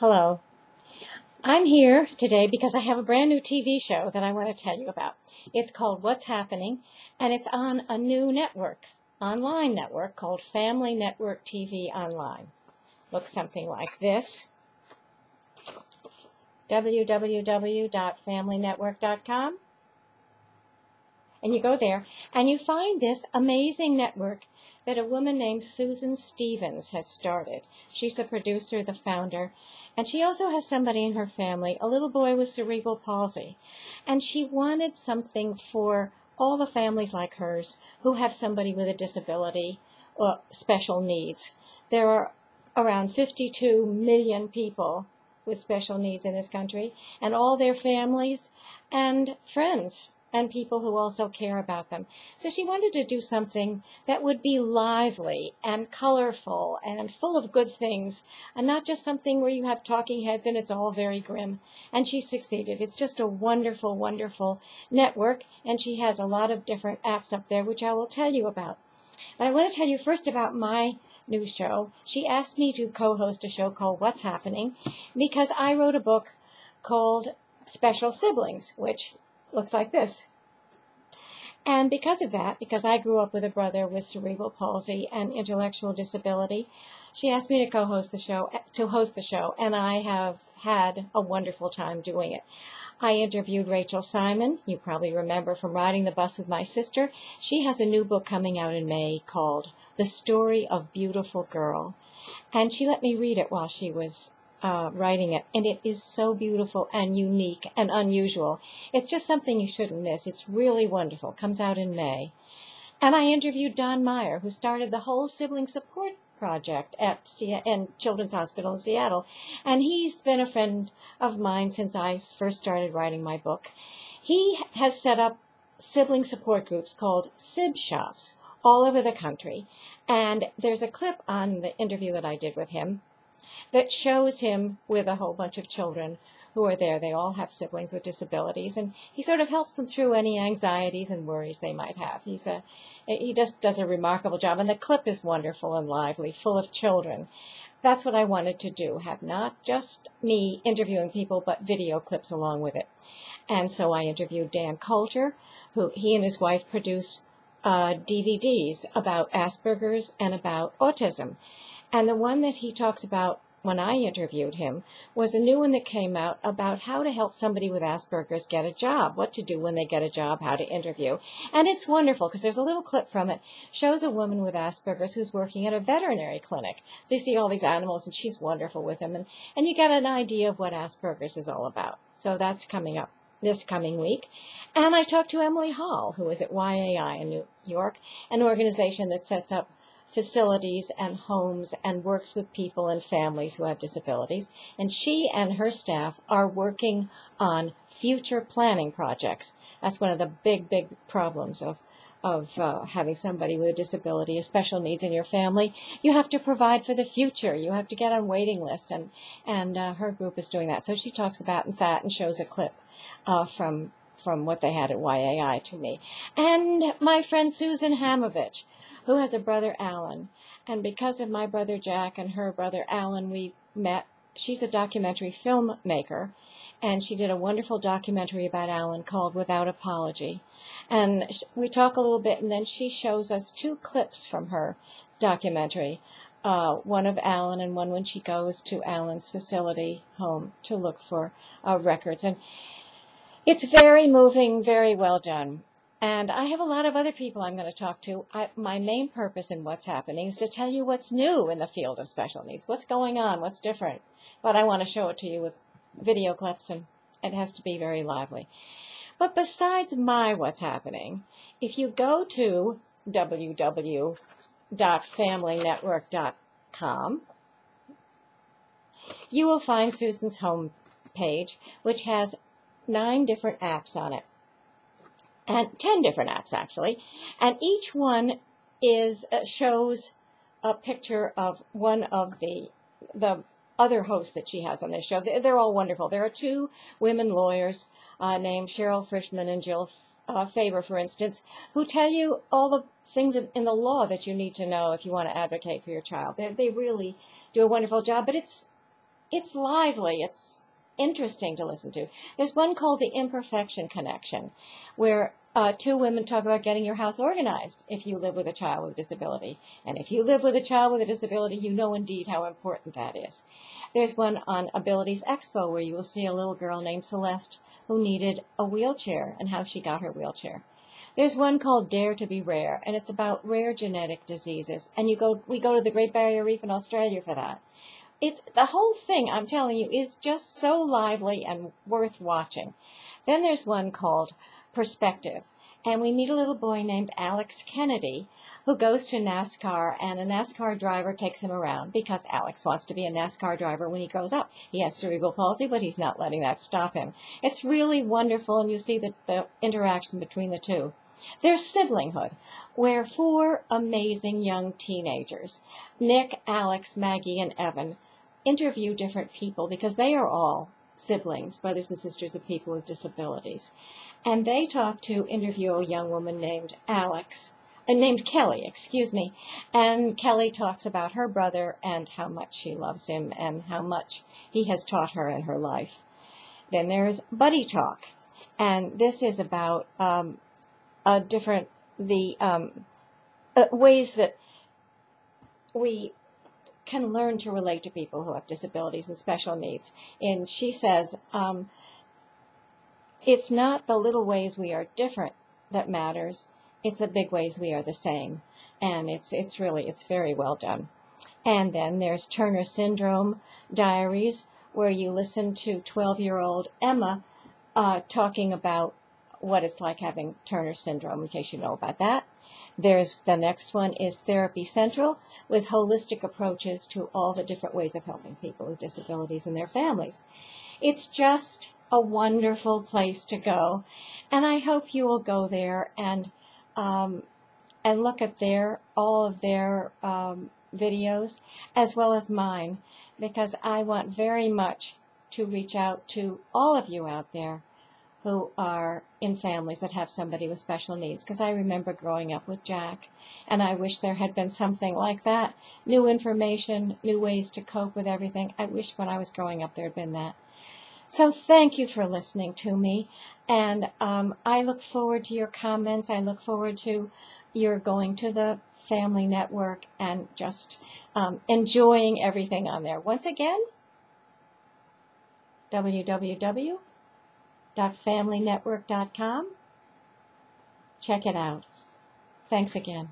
Hello. I'm here today because I have a brand new TV show that I want to tell you about. It's called What's Happening, and it's on a new network, online network called Family Network TV Online. Looks something like this: www.familynetwork.com. And you go there and you find this amazing network that a woman named Susan Stevens has started. She's the producer, the founder, and she also has somebody in her family, a little boy with cerebral palsy. And she wanted something for all the families like hers who have somebody with a disability or special needs. There are around 52 million people with special needs in this country, and all their families and friends and people who also care about them. So she wanted to do something that would be lively and colorful and full of good things, and not just something where you have talking heads and it's all very grim. And she succeeded. It's just a wonderful, wonderful network, and she has a lot of different apps up there, which I will tell you about. And I want to tell you first about my new show. She asked me to co-host a show called What's Happening because I wrote a book called Special Siblings, which looks like this. And because of that, because I grew up with a brother with cerebral palsy and intellectual disability, she asked me to host the show, and I have had a wonderful time doing it. I interviewed Rachel Simon, you probably remember from riding the bus with my sister. She has a new book coming out in May called The Story of Beautiful Girl, and she let me read it while she was writing it, and it is so beautiful and unique and unusual. It's just something you shouldn't miss. It's really wonderful. It comes out in May. And I interviewed Don Meyer, who started the whole sibling support project at Children's Hospital in Seattle, and he's been a friend of mine since I first started writing my book. He has set up sibling support groups called Sib Shops all over the country, and there's a clip on the interview that I did with him that shows him with a whole bunch of children who are there. They all have siblings with disabilities, and he sort of helps them through any anxieties and worries they might have. He just does a remarkable job, and the clip is wonderful and lively, full of children. That's what I wanted to do, have not just me interviewing people, but video clips along with it. And so I interviewed Dan Coulter, who he and his wife produce DVDs about Asperger's and about autism. And the one that he talks about when I interviewed him was a new one that came out about how to help somebody with Asperger's get a job, what to do when they get a job, how to interview. And it's wonderful because there's a little clip from it, shows a woman with Asperger's who's working at a veterinary clinic. So you see all these animals, and she's wonderful with them, and you get an idea of what Asperger's is all about. So that's coming up this coming week. And I talked to Emily Hall, who is at YAI in New York, an organization that sets up facilities and homes and works with people and families who have disabilities. And she and her staff are working on future planning projects. That's one of the big, big problems of having somebody with a disability or special needs in your family. You have to provide for the future. You have to get on waiting lists, and her group is doing that. So she talks about that and shows a clip from what they had at YAI to me. And my friend Susan Hamovich, who has a brother, Alan. And because of my brother, Jack, and her brother, Alan, we met. She's a documentary filmmaker, and she did a wonderful documentary about Alan called Without Apology. And we talk a little bit, and then she shows us two clips from her documentary, one of Alan and one when she goes to Alan's facility home to look for records. And it's very moving, very well done. And I have a lot of other people I'm going to talk to. My main purpose in What's Happening is to tell you what's new in the field of special needs, what's going on, what's different. But I want to show it to you with video clips, and it has to be very lively. But besides my What's Happening, if you go to www.familynetwork.com, you will find Susan's home page, which has 9 different apps on it. And 10 different apps, actually. And each one shows a picture of one of the other hosts that she has on this show. They're all wonderful. There are 2 women lawyers named Cheryl Frischman and Jill Faber, for instance, who tell you all the things in the law that you need to know if you want to advocate for your child. They really do a wonderful job, but it's it's lively. It's interesting to listen to. There's one called The Imperfection Connection, where two women talk about getting your house organized if you live with a child with a disability. And if you live with a child with a disability, you know indeed how important that is. There's one on Abilities Expo where you will see a little girl named Celeste who needed a wheelchair and how she got her wheelchair. There's one called Dare to be Rare, and it's about rare genetic diseases. And we go to the Great Barrier Reef in Australia for that. It's the whole thing, I'm telling you, is just so lively and worth watching. Then there's one called Perspective, and we meet a little boy named Alex Kennedy who goes to NASCAR, and a NASCAR driver takes him around because Alex wants to be a NASCAR driver when he grows up. He has cerebral palsy, but he's not letting that stop him. It's really wonderful, and you see the interaction between the two. There's Siblinghood, where four amazing young teenagers, Nick, Alex, Maggie, and Evan, interview different people because they are all siblings, brothers and sisters of people with disabilities. And they interview a young woman named Kelly, and Kelly talks about her brother and how much she loves him and how much he has taught her in her life. Then there's Buddy Talk, and this is about ways that we can learn to relate to people who have disabilities and special needs. And she says, it's not the little ways we are different that matters, it's the big ways we are the same. And it's very well done. And then there's Turner Syndrome Diaries, where you listen to 12-year-old Emma talking about what it's like having Turner Syndrome, in case you know about that. The next one is Therapy Central, with holistic approaches to all the different ways of helping people with disabilities and their families. It's just a wonderful place to go, and I hope you will go there and look at all of their videos as well as mine, because I want very much to reach out to all of you out there who are in families that have somebody with special needs, because I remember growing up with Jack, and I wish there had been something like that. New information, new ways to cope with everything. I wish when I was growing up there had been that. So thank you for listening to me, and I look forward to your comments. I look forward to your going to the Family Network and just enjoying everything on there. Once again, www.familynetwork.com. Check it out. Thanks again.